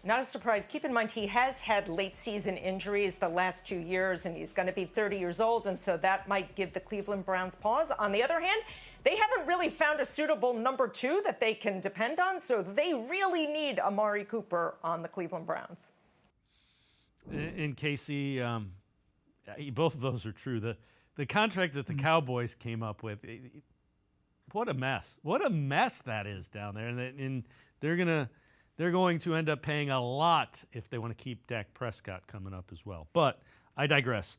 Not a surprise. Keep in mind, he has had late-season injuries the last 2 years, and he's going to be 30 years old, and so that might give the Cleveland Browns pause. On the other hand, they haven't really found a suitable number 2 that they can depend on, so they really need Amari Cooper on the Cleveland Browns. In Casey, both of those are true. The contract that the Cowboys came up with, what a mess! What a mess that is down there, and they're going to end up paying a lot if they want to keep Dak Prescott coming up as well. But I digress.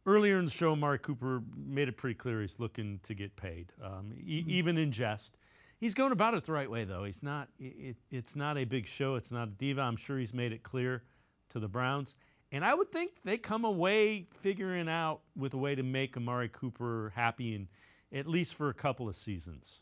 Earlier in the show, Amari Cooper made it pretty clear he's looking to get paid, even in jest. He's going about it the right way, though. He's not. It's not a big show. It's not a diva. I'm sure he's made it clear to the Browns. And I would think they come away figuring out with a way to make Amari Cooper happy, and at least for a couple of seasons.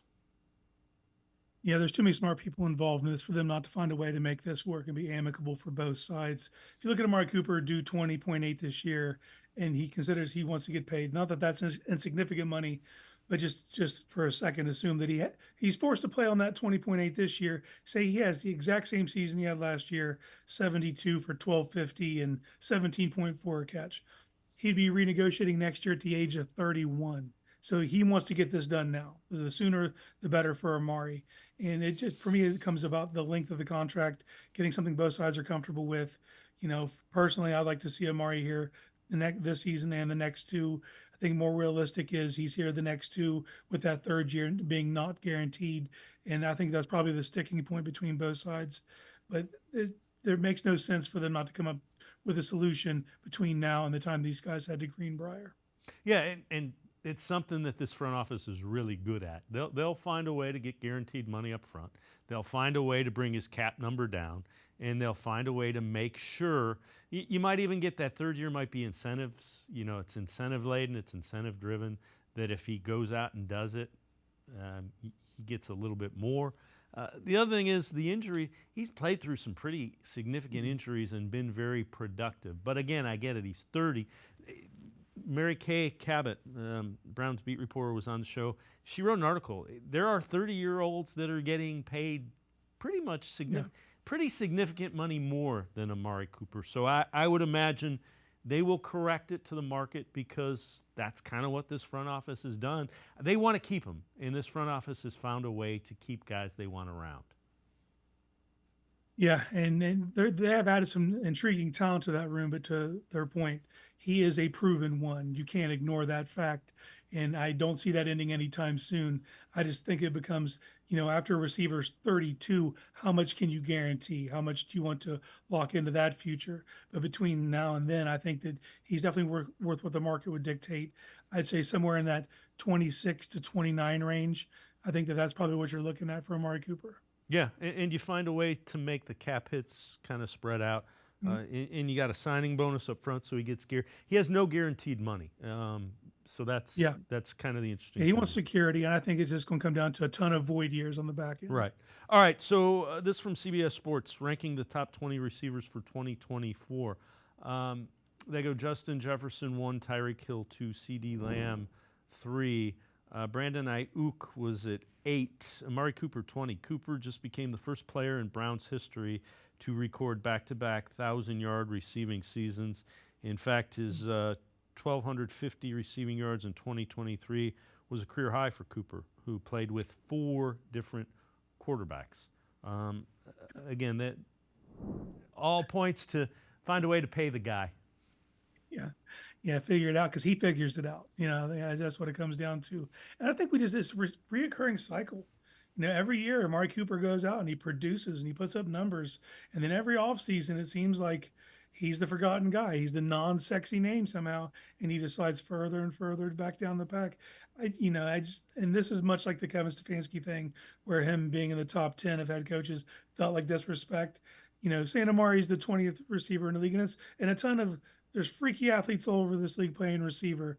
Yeah, there's too many smart people involved in this for them not to find a way to make this work and be amicable for both sides. If you look at Amari Cooper do 20.8 this year, and he considers he wants to get paid, not that that's insignificant money, but just for a second, assume that he's forced to play on that 20.8 this year. Say he has the exact same season he had last year, 72 for 1250 and 17.4 a catch. He'd be renegotiating next year at the age of 31. So he wants to get this done now. The sooner, the better for Amari. And it just, for me, it comes about the length of the contract, getting something both sides are comfortable with. You know, personally, I'd like to see Amari here this season and the next 2. I think more realistic is he's here the next 2 with that 3rd year being not guaranteed. And I think that's probably the sticking point between both sides. But there makes no sense for them not to come up with a solution between now and the time these guys head to Greenbrier. Yeah, and it's something that this front office is really good at. They'll find a way to get guaranteed money up front. They'll find a way to bring his cap number down, and they'll find a way to make sure you might even get that 3rd year might be incentives. You know, it's incentive laden, it's incentive driven. That if he goes out and does it, he gets a little bit more. The other thing is the injury. He's played through some pretty significant injuries and been very productive. But again, I get it. He's 30. Mary Kay Cabot, Browns beat reporter, was on the show. She wrote an article. There are 30-year-olds that are getting paid pretty significant money more than Amari Cooper. So I would imagine they will correct it to the market, because that's kind of what this front office has done. They want to keep him, and this front office has found a way to keep guys they want around. Yeah, and they have added some intriguing talent to that room, but to their point, he is a proven one. You can't ignore that fact, and I don't see that ending anytime soon. I just think it becomes, after a receiver's 32, how much can you guarantee? How much do you want to lock into that future? But between now and then, I think that he's definitely worth what the market would dictate. I'd say somewhere in that 26 to 29 range. I think that's probably what you're looking at for Amari Cooper. Yeah, and you find a way to make the cap hits kind of spread out. And you got a signing bonus up front, so he gets gear. He has no guaranteed money, so that's kind of the interesting. Yeah, he wants security, and I think it's just going to come down to a ton of void years on the back end. Right. All right. So this from CBS Sports, ranking the top 20 receivers for 2024. They go Justin Jefferson 1, Tyreek Hill 2, C.D. Lamb 3. Brandon Ayuk was at 8. Amari Cooper 20. Cooper just became the first player in Browns history to record back-to-back 1,000-yard receiving seasons. In fact, his 1,250 receiving yards in 2023 was a career high for Cooper, who played with 4 different quarterbacks. Again, that all points to find a way to pay the guy. Yeah, figure it out, because he figures it out. That's what it comes down to. And I think this reoccurring cycle. Every year Amari Cooper goes out and he produces and he puts up numbers. And then every offseason, it seems like he's the forgotten guy. He's the non-sexy name somehow. And he just slides further and further back down the pack. And this is much like the Kevin Stefanski thing, where him being in the top 10 of head coaches felt like disrespect. Saying Amari's the 20th receiver in the league, and there's freaky athletes all over this league playing receiver.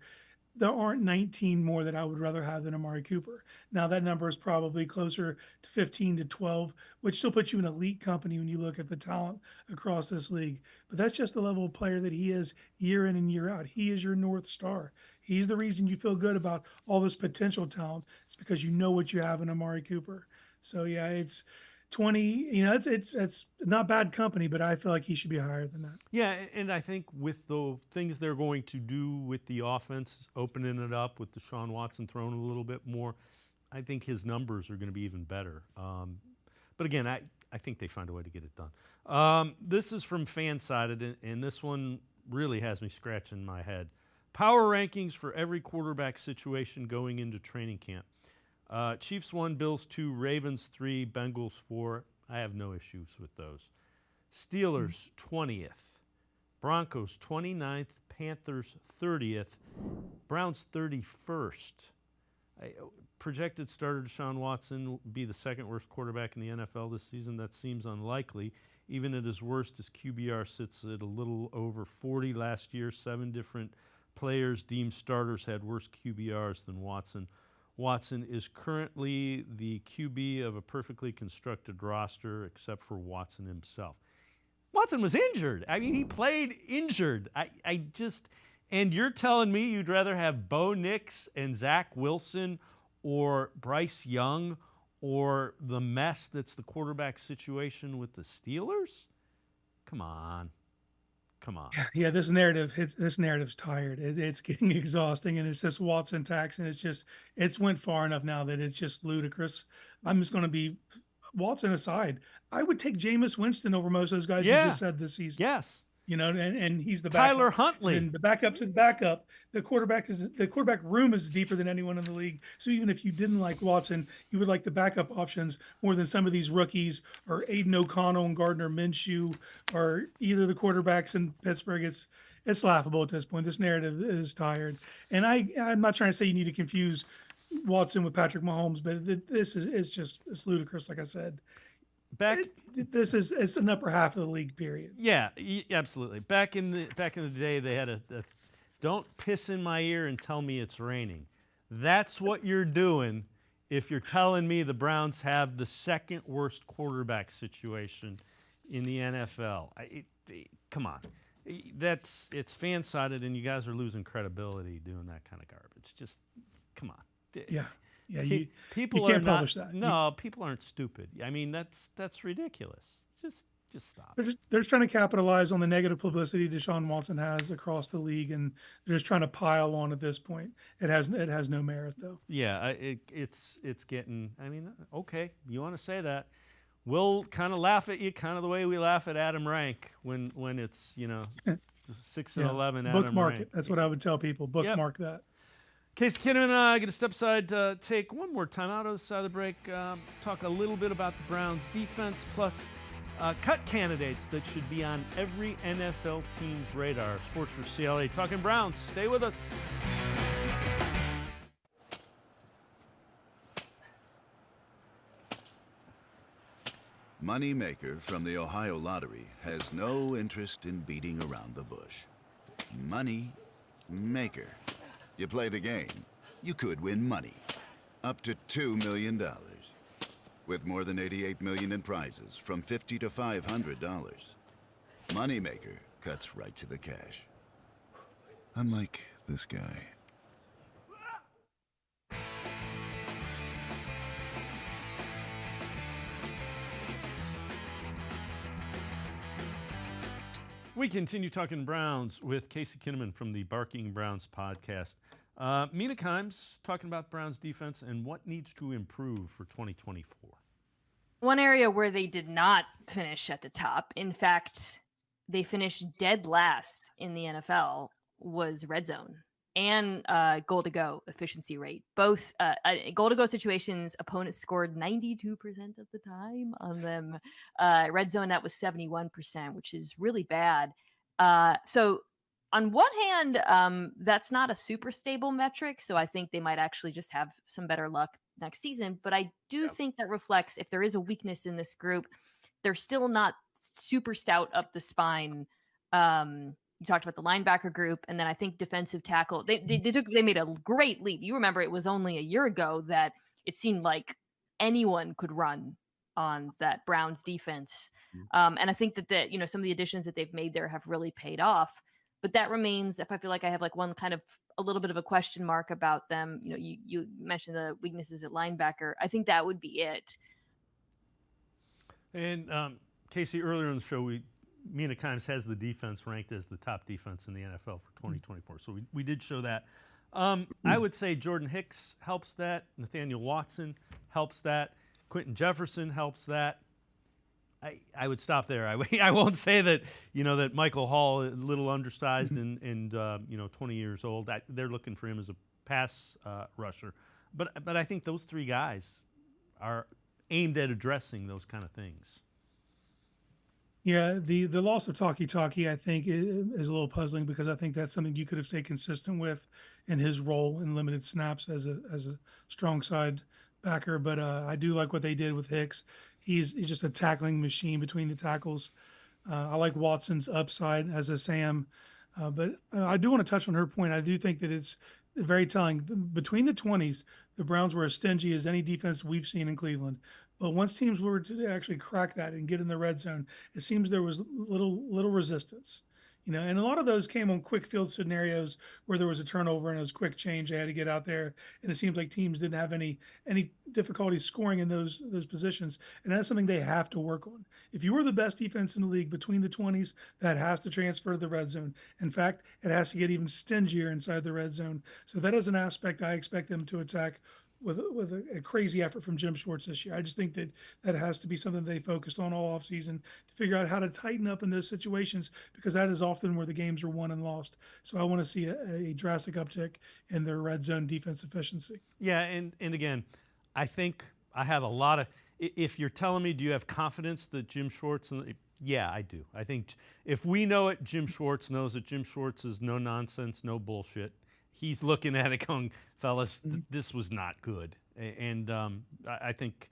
There aren't 19 more that I would rather have than Amari Cooper. Now that number is probably closer to 15 to 12, which still puts you in elite company when you look at the talent across this league. But that's just the level of player that he is year in and year out. He is your North Star. He's the reason you feel good about all this potential talent. It's because you know what you have in Amari Cooper. So yeah, it's 20, it's not bad company, but I feel like he should be higher than that. Yeah, and I think with the things they're going to do with the offense, opening it up with Deshaun Watson throwing a little bit more, I think his numbers are going to be even better. But again, I think they find a way to get it done. This is from Fansided, and this one really has me scratching my head. Power rankings for every quarterback situation going into training camp. Chiefs 1, Bills 2, Ravens 3, Bengals 4. I have no issues with those. Steelers 20th, Broncos 29th, Panthers 30th, Browns 31st. Projected starter Deshaun Watson will be the second worst quarterback in the NFL this season. That seems unlikely. Even at his worst, his QBR sits at a little over 40 last year. 7 different players deemed starters had worse QBRs than Watson. Watson is currently the QB of a perfectly constructed roster, except for Watson himself. Watson was injured. I mean, he played injured. And you're telling me you'd rather have Bo Nix and Zach Wilson or Bryce Young or the mess that's the quarterback situation with the Steelers? Come on. Yeah, this narrative's tired. It's getting exhausting, and it's this Watson tax, and it's went far enough now that it's just ludicrous. I'm just going to be Watson aside. I would take Jameis Winston over most of those guys you just said this season. Yes. And he's the Tyler backup. Huntley. And the backup's the backup. The quarterback room is deeper than anyone in the league. So even if you didn't like Watson, you would like the backup options more than some of these rookies or Aiden O'Connell and Gardner Minshew or either the quarterbacks in Pittsburgh. It's laughable at this point. This narrative is tired. And I'm not trying to say you need to confuse Watson with Patrick Mahomes, but it's ludicrous, like I said. It's an upper half of the league, period. Yeah, absolutely. Back in the day, they had a don't piss in my ear and tell me it's raining. That's what you're doing if you're telling me the Browns have the second worst quarterback situation in the NFL. Come on. It's fan-sided, and you guys are losing credibility doing that kind of garbage. Just come on. Yeah. Yeah, people you can't are not, publish that. No, people aren't stupid. I mean, that's ridiculous. Just stop. They're just trying to capitalize on the negative publicity Deshaun Watson has across the league, and they're just trying to pile on at this point. It has no merit, though. Yeah, it's getting. I mean, okay, you want to say that? We'll kind of laugh at you, kind of the way we laugh at Adam Rank when it's 6 and 11. Bookmark Adam it. That's what I would tell people. Bookmark that. Casey Kinnamon and I going to step aside to take one more time out of the side of the break, talk a little bit about the Browns defense, plus cut candidates that should be on every NFL team's radar. Sports4CLE talking Browns. Stay with us. Moneymaker from the Ohio Lottery has no interest in beating around the bush. Money Maker. You play the game, you could win money. Up to $2 million. With more than $88 million in prizes from $50 to $500. Moneymaker cuts right to the cash. Unlike this guy. We continue talking Browns with Casey Kinnamon from the Barking Browns podcast. Mina Kimes talking about Browns defense and what needs to improve for 2024. One area where they did not finish at the top, in fact, they finished dead last in the NFL, was red zone. and goal to go efficiency rate. Both goal to go situations, opponents scored 92% of the time on them. Red zone, that was 71%, which is really bad. So on one hand, that's not a super stable metric. So I think they might actually just have some better luck next season. But I do think that reflects, if there is a weakness in this group, they're still not super stout up the spine. You talked about the linebacker group, and then I think defensive tackle. They made a great leap. You remember it was only a year ago that it seemed like anyone could run on that Browns defense. And I think that some of the additions that they've made there have really paid off. But that remains, if I feel like I have like one kind of a little bit of a question mark about them. You mentioned the weaknesses at linebacker. I think that would be it. And Casey, earlier in the show, Mina Kimes has the defense ranked as the top defense in the NFL for 2024. So we did show that. I would say Jordan Hicks helps that. Nathaniel Watson helps that. Quentin Jefferson helps that. I would stop there. I won't say that that Michael Hall is a little undersized and 20 years old. They're looking for him as a pass rusher. But I think those three guys are aimed at addressing those kind of things. Yeah, the loss of Talkie, I think, is a little puzzling because I think that's something you could have stayed consistent with in his role in limited snaps as a strong side backer. But I do like what they did with Hicks. He's just a tackling machine between the tackles. I like Watson's upside as a Sam. But I do want to touch on her point. I do think that it's very telling. Between the 20s, the Browns were as stingy as any defense we've seen in Cleveland. But once teams were to actually crack that and get in the red zone, it seems there was little resistance. And a lot of those came on quick field scenarios where there was a turnover and it was quick change. They had to get out there, and it seems like teams didn't have any difficulty scoring in those positions, and that's something they have to work on. If you were the best defense in the league between the 20s, that has to transfer to the red zone. In fact, it has to get even stingier inside the red zone. So that is an aspect I expect them to attack with a crazy effort from Jim Schwartz this year. I just think that has to be something they focused on all offseason to figure out how to tighten up in those situations, because that is often where the games are won and lost. So I want to see a drastic uptick in their red zone defense efficiency. Yeah, and again, I think I have a lot of – if you're telling me, do you have confidence that Jim Schwartz – yeah, I do. I think if we know it, Jim Schwartz knows that Jim Schwartz is no nonsense, no bullshit. He's looking at it going, fellas, this was not good. And I think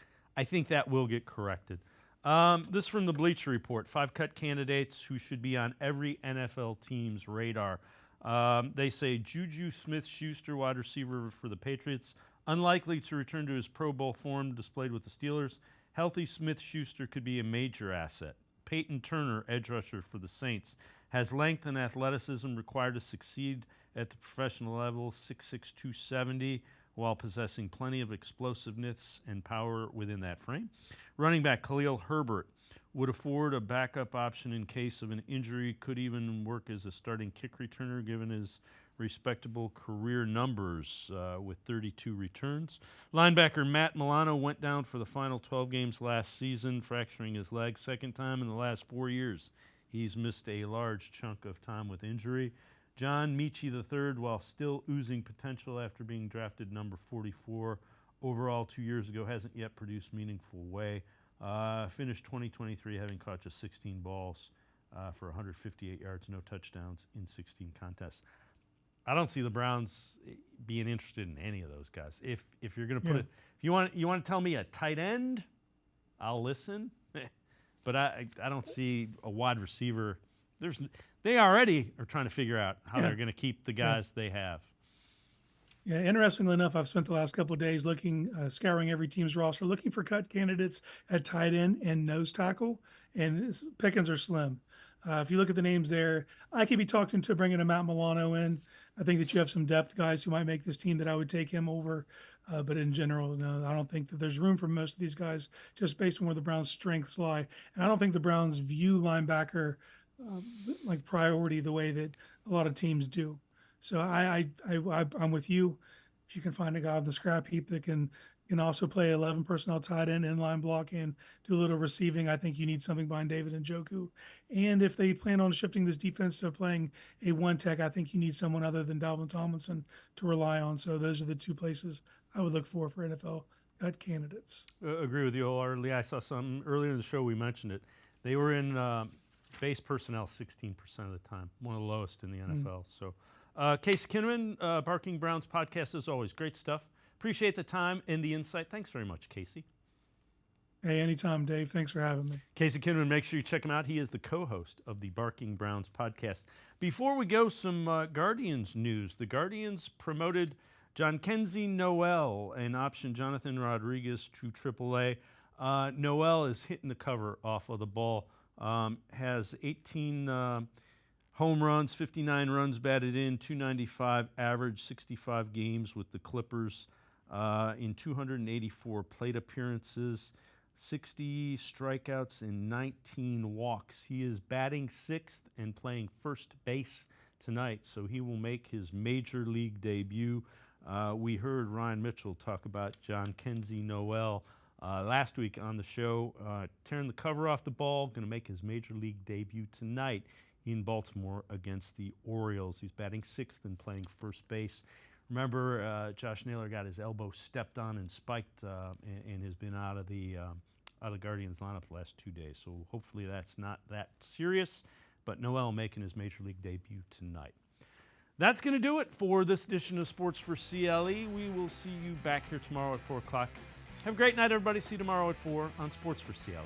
that will get corrected. This from the Bleacher Report. 5 cut candidates who should be on every NFL team's radar. They say Juju Smith-Schuster, wide receiver for the Patriots, unlikely to return to his Pro Bowl form displayed with the Steelers. Healthy Smith-Schuster could be a major asset. Peyton Turner, edge rusher for the Saints, has length and athleticism required to succeed at the professional level, 6'6", 270, while possessing plenty of explosiveness and power within that frame. Running back Khalil Herbert would afford a backup option in case of an injury, could even work as a starting kick returner given his respectable career numbers with 32 returns. Linebacker Matt Milano went down for the final 12 games last season, fracturing his leg, second time in the last 4 years. He's missed a large chunk of time with injury. John Michie III, while still oozing potential after being drafted number 44 overall 2 years ago, hasn't yet produced meaningful way. Finished 2023 having caught just 16 balls for 158 yards, no touchdowns in 16 contests. I don't see the Browns being interested in any of those guys. If you're going to put it, if you want to tell me a tight end, I'll listen. But I don't see a wide receiver. They already are trying to figure out how they're going to keep the guys they have. Yeah, interestingly enough, I've spent the last couple of days scouring every team's roster, looking for cut candidates at tight end and nose tackle, and pickings are slim. If you look at the names there, I could be talking to bringing a Matt Milano in. I think that you have some depth guys who might make this team that I would take him over. But in general, no, I don't think that there's room for most of these guys just based on where the Browns' strengths lie. And I don't think the Browns view linebacker like priority the way that a lot of teams do. So I'm with you. If you can find a guy on the scrap heap that can can also play 11 personnel tight end, inline block, and do a little receiving. I think you need something behind David Njoku. And if they plan on shifting this defense to playing a one tech, I think you need someone other than Dalvin Tomlinson to rely on. So those are the two places I would look for NFL gut candidates. Agree with you wholeheartedly. I saw some earlier in the show. We mentioned it. They were in base personnel 16% of the time, one of the lowest in the NFL. So, Casey Kinnamon, Barking Browns podcast, as always, great stuff. Appreciate the time and the insight. Thanks very much, Casey. Hey, anytime, Dave. Thanks for having me. Casey Kinnamon, make sure you check him out. He is the co-host of the Barking Browns podcast. Before we go, some Guardians news. The Guardians promoted John Kenzie Noel and optioned Jonathan Rodriguez to AAA. Noel is hitting the cover off of the ball. Has 18 home runs, 59 runs batted in, 295 average, 65 games with the Clippers in 284 plate appearances, 60 strikeouts and 19 walks. He is batting sixth and playing first base tonight, so he will make his major league debut. We heard Ryan Mitchell talk about John Kenzie Noel last week on the show, tearing the cover off the ball, going to make his major league debut tonight in Baltimore against the Orioles. He's batting sixth and playing first base. Remember, Josh Naylor got his elbow stepped on and spiked and has been out of the Guardians lineup the last 2 days. So hopefully that's not that serious, but Noel making his major league debut tonight. That's going to do it for this edition of Sports for CLE. We will see you back here tomorrow at 4 o'clock. Have a great night, everybody. See you tomorrow at 4 on Sports for CLE.